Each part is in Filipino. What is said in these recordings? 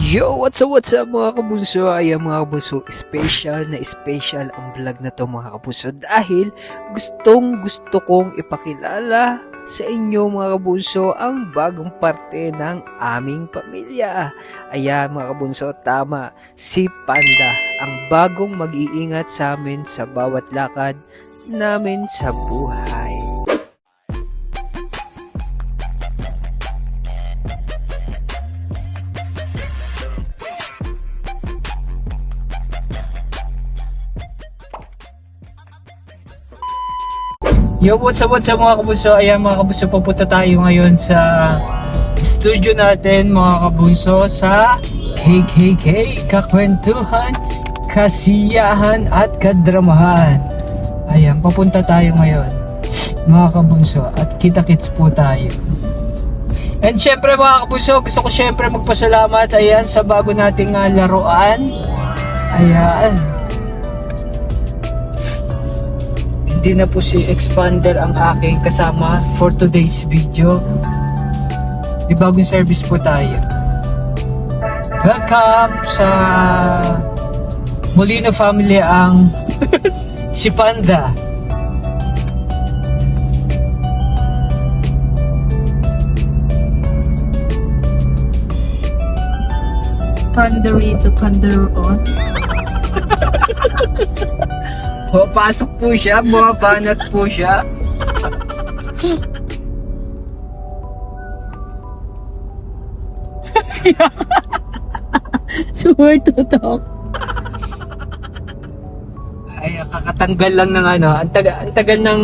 Yo, what's up mga kabunso? Ayan mga kabunso, special ang vlog na to mga kabunso dahil gustong gusto kong ipakilala sa inyo mga kabunso ang bagong parte ng aming pamilya. Ayan mga kabunso, tama, si Panda ang bagong mag-iingat sa amin sa bawat lakad namin sa buhay. Yo, what's up mga kabunso? Ayan mga kabunso, pupunta tayo ngayon sa studio natin mga kabunso sa KKK, Kakwentuhan, Kasiyahan at Kadramahan. Ayan, papunta tayo ngayon mga kabunso at kita-kits po tayo. And syempre mga kabunso, gusto ko syempre magpasalamat ayan sa bago nating laruan. Ayan. Hindi na po si Expander ang aking kasama for today's video. May bagong service po tayo. Welcome sa Molino family ang si Panda. Pandarito, pandaroon. Pumapasok po siya, bumabanat po siya. Swear to talk. Ay, kakatanggal lang ng ang tagal ng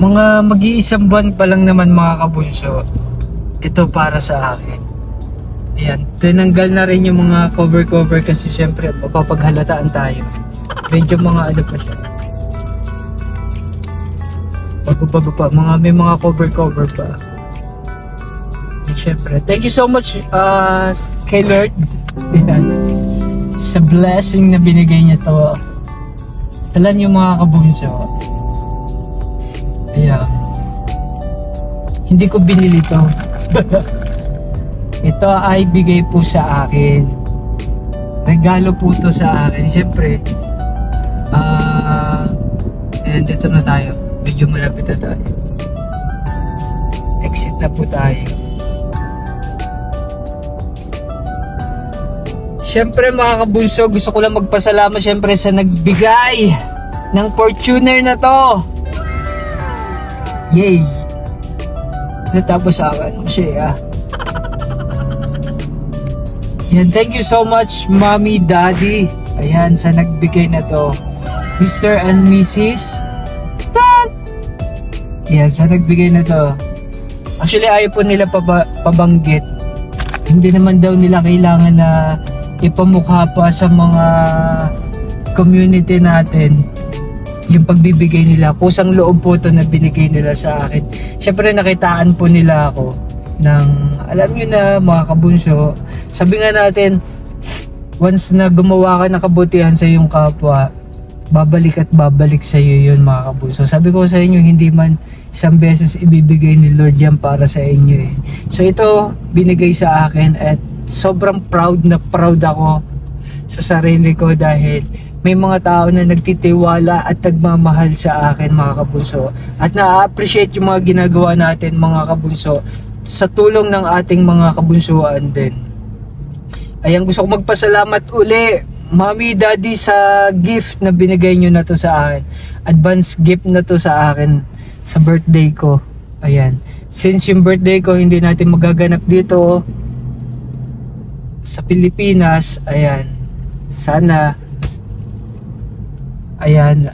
mga mag-iisang buwan pa lang naman mga kabunso. Ito para sa akin. Ayan, tinanggal na rin yung mga cover kasi syempre mapapaghalataan tayo. Medyo mga pa siya. Bago pa, may mga cover pa. And syempre, thank you so much kay Lord. Ayan, sa blessing na binigay niya to. Talan yung mga kabunso. Ayan. Hindi ko binili to. Ito ay bigay po sa akin. Regalo po to sa akin. Siyempre, and dito na tayo. Medyo malapit na tayo. Exit na po tayo. Siyempre mga kabunso, gusto ko lang magpasalamat siyempre sa nagbigay ng Fortuner na to. Yay! Natapos sa akin. Masaya. Yan, thank you so much Mommy, Daddy. Ayan, sa nagbigay na to. Mr. and Mrs. Dad! Yan, sa nagbigay na to. Actually, ayaw po nila pabanggit. Hindi naman daw nila kailangan na ipamukha pa sa mga community natin yung pagbibigay nila. Kusang loob po to na binigay nila sa akin. Siyempre, nakitaan po nila ako ng, alam nyo na mga kabunso, sabi nga natin, once na gumawa ka ng kabutihan sa iyong kapwa, babalik at babalik sa iyo yun mga kabunso. Sabi ko sa inyo, hindi man isang beses ibibigay ni Lord yan para sa inyo eh. So ito, binigay sa akin at sobrang proud ako sa sarili ko dahil may mga tao na nagtitiwala at nagmamahal sa akin mga kabunso. At na-appreciate yung mga ginagawa natin mga kabunso sa tulong ng ating mga kabunsuan din. Ayan, gusto ko magpasalamat uli Mommy, Daddy sa gift na binigay nyo na to sa akin. Advance gift na to sa akin sa birthday ko. Ayan, since yung birthday ko hindi natin magaganap dito sa Pilipinas, ayan, sana ayan,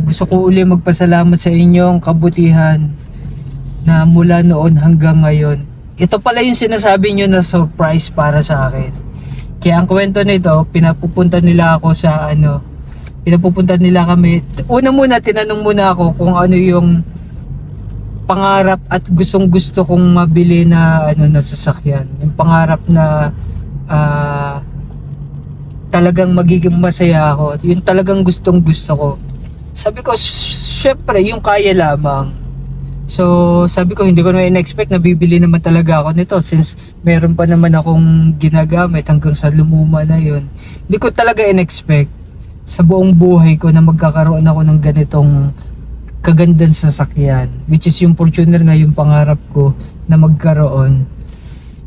gusto ko uli magpasalamat sa inyong kabutihan na mula noon hanggang ngayon. Ito pala yung sinasabi nyo na surprise para sa akin. Kaya ang kwento nito, pinapupunta nila ako sa pinapupunta nila kami. Una muna, tinanong muna ako kung ano yung pangarap at gustong gusto kong mabili na na sasakyan. Yung pangarap na talagang magiging masaya ako. Yung talagang gustong gusto ko. Sabi ko, syempre, yung kaya lamang. So, sabi ko, hindi ko na in-expect na bibili naman talaga ako nito since meron pa naman akong ginagamit hanggang sa lumuma na yun. Hindi ko talaga in-expect sa buong buhay ko na magkakaroon ako ng ganitong kagandang sasakyan. Which is yung Fortuner nga yung pangarap ko na magkaroon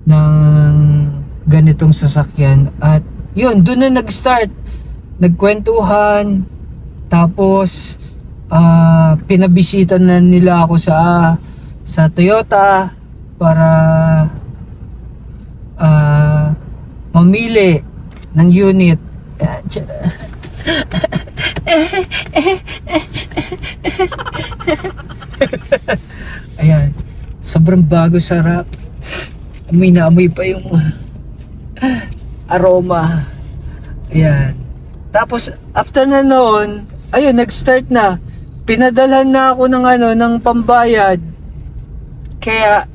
ng ganitong sasakyan. At yun, doon na nag-start. Nagkwentuhan, tapos pinabisita na nila ako sa Toyota para mamili ng unit. Ayan, sobrang bago, sarap. Amoy na amoy pa yung aroma. Ayan. Tapos after na noon, ayun, nag-start na. Pinadalhan na ako ng pambayad. Kaya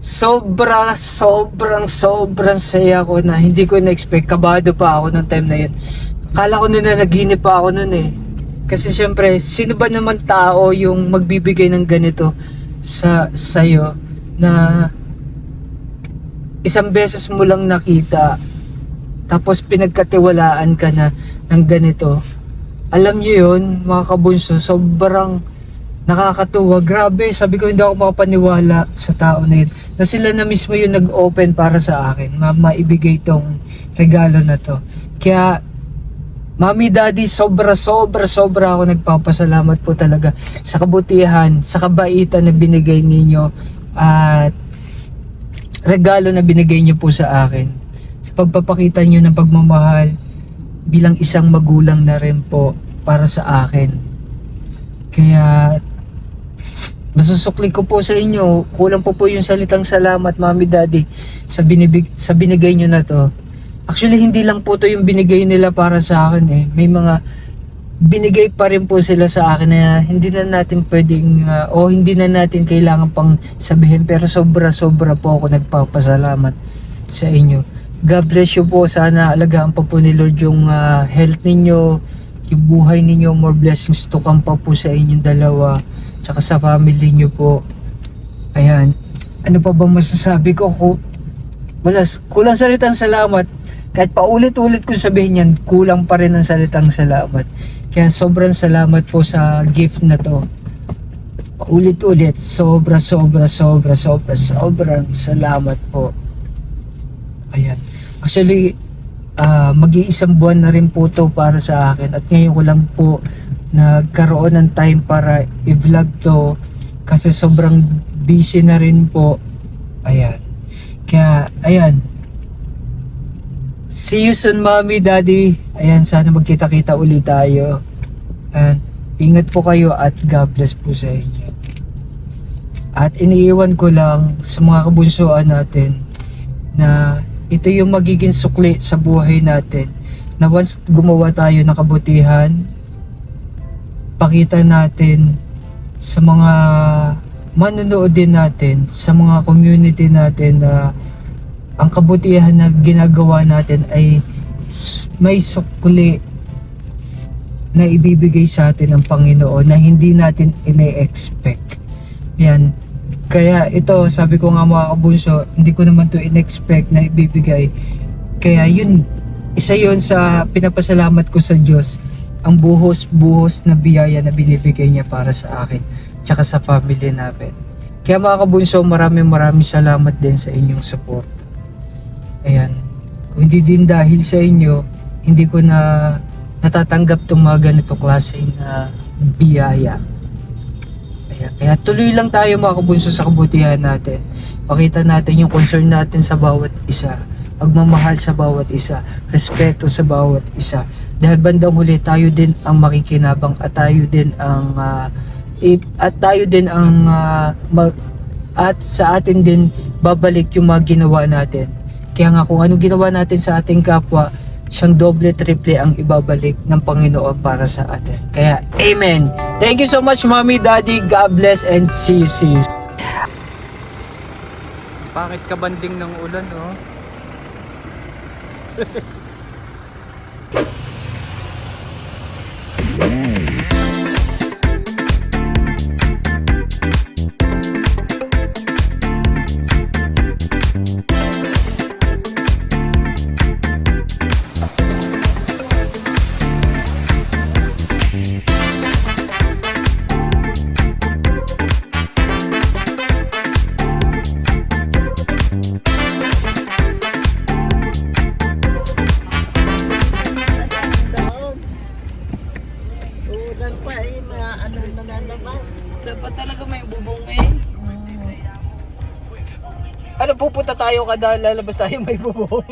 sobrang saya ko na hindi ko na-expect. Kabado pa ako nung time na yun. Akala ko na naginip pa ako nun eh. Kasi syempre, sino ba naman tao yung magbibigay ng ganito sa'yo na isang beses mo lang nakita tapos pinagkatiwalaan ka na ng ganito. Alam nyo yun, mga kabunso, sobrang nakakatuwa. Grabe, sabi ko hindi ako makapaniwala sa tao na yun. Na sila na mismo yung nag-open para sa akin. Maibigay tong regalo na to. Kaya, Mami, Daddy, sobra ako nagpapasalamat po talaga sa kabutihan, sa kabaitan na binigay ninyo at regalo na binigay nyo po sa akin. Sa pagpapakita nyo ng pagmamahal bilang isang magulang na rin po para sa akin. Kaya masusukli ko po sa inyo, kulang po yung salitang salamat, Mami, Daddy, sa binigay nyo na to. Actually, hindi lang po to yung binigay nila para sa akin eh. May mga binigay pa rin po sila sa akin na hindi na natin pwedeng o hindi na natin kailangan pang sabihin, pero sobra po ako nagpapasalamat sa inyo. God bless you po. Sana alagaan pa po ni Lord yung health ninyo, yung buhay ninyo. More blessings to come pa po sa inyong dalawa, tsaka sa family nyo po. Ayan, ano pa ba masasabi ko? Kulang salitang salamat. Kahit paulit-ulit kong sabihin yan, kulang pa rin ang salitang salamat. Kaya sobrang salamat po sa gift na to. Paulit-ulit, sobrang salamat po. Ayan. Actually, mag-iisang buwan na rin po to para sa akin. At ngayon ko lang po nagkaroon ng time para i-vlog to. Kasi sobrang busy na rin po. Ayan. Kaya, ayan. See you soon, Mommy, Daddy. Ayan, sana magkita-kita ulit tayo. And ingat po kayo at God bless po sa inyo. At iniiwan ko lang sa mga kabunsuan natin na ito yung magiging sukli sa buhay natin. Na once gumawa tayo ng kabutihan, pakita natin sa mga manonood din natin, sa mga community natin na ang kabutihan na ginagawa natin ay may sukli na ibibigay sa atin ng Panginoon na hindi natin ine-expect. Yan. Kaya ito, sabi ko nga mga kabunso, hindi ko naman to in-expect na ibibigay. Kaya yun, isa yun sa pinapasalamat ko sa Diyos, ang buhos-buhos na biyaya na binibigay niya para sa akin, tsaka sa family namin. Kaya mga kabunso, maraming salamat din sa inyong support. Ayan, kung hindi din dahil sa inyo, hindi ko na natatanggap itong mga ganito klase na biyaya. Ayan, kaya tuloy lang tayo mga kabunso sa kabutihan natin. Pakita natin yung concern natin sa bawat isa, pagmamahal sa bawat isa, respeto sa bawat isa. Dahil bandang huli tayo din ang makikinabang at tayo din ang at sa atin din babalik yung mga ginawa natin. Kaya nga kung anong ginawa natin sa ating kapwa, siyang doble triple ang ibabalik ng Panginoon para sa atin. Kaya amen. Thank you so much, Mommy, Daddy. God bless and see you. Bakit ka banding ng ulan, oh? pupunta tayo kada lalabas tayo may bubong.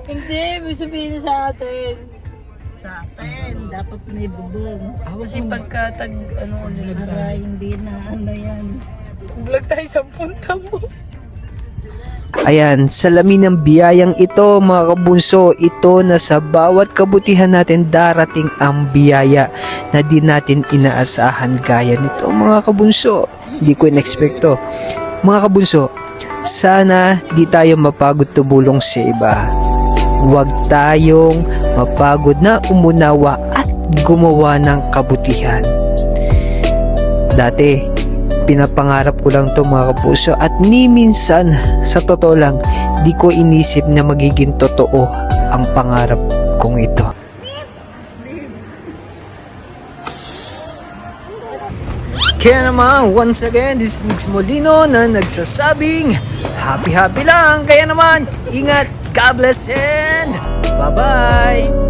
Hindi, may sabihin sa atin. Sa atin, dapat may bubong. Kasi pagka hindi na yan. Vlog tayo sa punta mo. Ayan, salamin ng biyayang ito mga kabunso, ito na sa bawat kabutihan natin darating ang biyaya na di natin inaasahan gaya nito mga kabunso. Hindi ko in-expect to. Mga kabunso, sana di tayo mapagod tumulong sa iba. Huwag tayong mapagod na umunawa at gumawa ng kabutihan. Dati, pinapangarap ko lang to mga kapuso at ni minsan sa totoo lang di ko inisip na magiging totoo ang pangarap kong ito. Kaya naman once again this is Mix Molino na nagsasabing happy lang. Kaya naman ingat, God bless and bye bye.